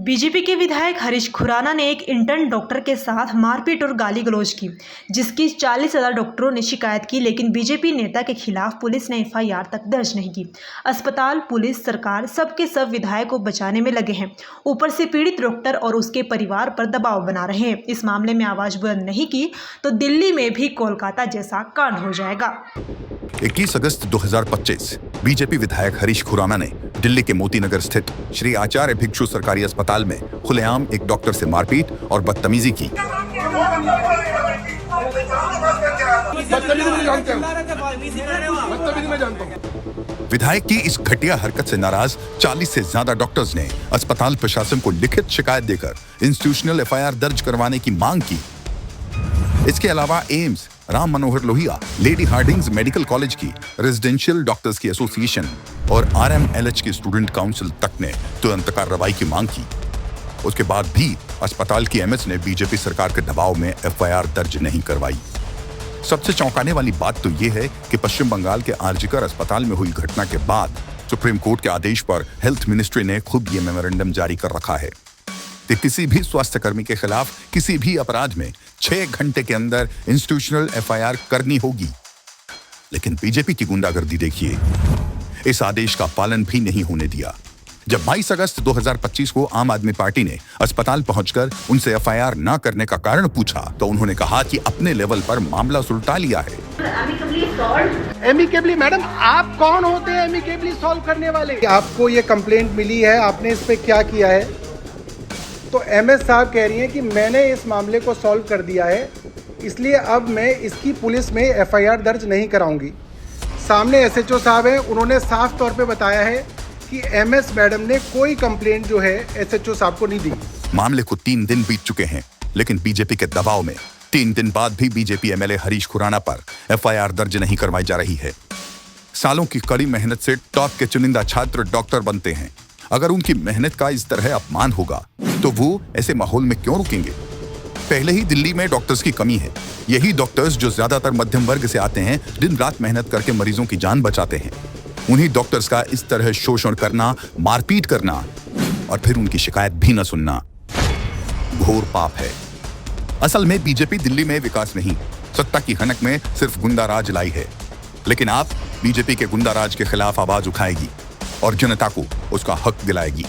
BJP के विधायक हरीश खुराना ने एक इंटर्न डॉक्टर के साथ मारपीट और गाली गलौज की, जिसकी 40,000 डॉक्टरों ने शिकायत की, लेकिन बीजेपी नेता के खिलाफ पुलिस ने एफआईआर तक दर्ज नहीं की। अस्पताल, पुलिस, सरकार सबके सब विधायक को बचाने में लगे हैं। ऊपर से पीड़ित डॉक्टर और उसके परिवार पर दबाव बना रहे हैं। इस मामले में आवाज बुलंद नहीं की तो दिल्ली में भी कोलकाता जैसा कांड हो जाएगा। 21 अगस्त 2025 बीजेपी विधायक हरीश खुराना ने दिल्ली के मोती नगर स्थित श्री आचार्य भिक्षु सरकारी अस्पताल में खुलेआम एक डॉक्टर से मारपीट और बदतमीजी की। विधायक की इस घटिया हरकत से नाराज 40 से ज्यादा डॉक्टर्स ने अस्पताल प्रशासन को लिखित शिकायत देकर इंस्टीट्यूशनल एफआईआर दर्ज करवाने की मांग की। इसके अलावा AIIMS, Ram Manohar Lohia, lady Hardinge medical college की रेजिडेंशियल डॉक्टर्स की एसोसिएशन और आरएमएलएच की स्टूडेंट काउंसिल तक ने तुरंत कार्रवाई की मांग की। उसके बाद भी अस्पताल की एमएस ने बीजेपी सरकार के दबाव में एफआईआर दर्ज नहीं करवाई। सबसे चौंकाने वाली बात तो यह है कि पश्चिम बंगाल के आरजीकर अस्पताल में हुई घटना के बाद सुप्रीम कोर्ट के आदेश पर हेल्थ मिनिस्ट्री ने खुद ये मेमोरेंडम जारी कर रखा है कि किसी भी स्वास्थ्यकर्मी के खिलाफ किसी भी अपराध में 6 घंटे के अंदर इंस्टीट्यूशनल एफआईआर करनी होगी। लेकिन बीजेपी की गुंडागर्दी देखिए, इस आदेश का पालन भी नहीं होने दिया। जब 22 अगस्त 2025 को आम आदमी पार्टी ने अस्पताल पहुंचकर उनसे एफआईआर न करने का कारण पूछा तो उन्होंने कहा कि अपने लेवल पर मामला सुलटा लिया है। एमिकेबली मैडम, आप कौन होते हैं एमिकेबली सॉल्व करने वाले? आपको ये कंप्लेंट मिली है, आपने इस पे क्या किया है? तो एमएस साहब कह रही हैं कि मैंने इस मामले को सॉल्व कर दिया है, इसलिए अब मैं इसकी पुलिस में एफआईआर दर्ज नहीं कराऊंगी। सामने एसएचओ साहब हैं, उन्होंने साफ तौर पे बताया है कि एमएस मैडम ने कोई कंप्लेंट जो है एसएचओ साहब को नहीं दी। मामले को 3 दिन बीत चुके हैं, लेकिन बीजेपी के दबाव में 3 दिन बाद भी बीजेपी एमएलए हरीश खुराना पर एफआईआर दर्ज नहीं करवाई जा रही है। सालों की कड़ी मेहनत से टॉप के चुनिंदा छात्र डॉक्टर बनते हैं। अगर उनकी मेहनत का इस तरह अपमान होगा तो वो ऐसे माहौल में क्यों रुकेंगे? पहले ही दिल्ली में डॉक्टर्स की कमी है। यही डॉक्टर्स जो ज्यादातर मध्यम वर्ग से आते हैं, दिन रात मेहनत करके मरीजों की जान बचाते हैं, उन्हीं डॉक्टर्स का इस तरह शोषण करना, मारपीट करना और फिर उनकी शिकायत भी न सुनना घोर पाप है। असल में बीजेपी दिल्ली में विकास नहीं, सत्ता की हनक में सिर्फ गुंडाराज लाई है। लेकिन आप बीजेपी के गुंडाराज के खिलाफ आवाज उठाएगी और जनता को उसका हक दिलाएगी।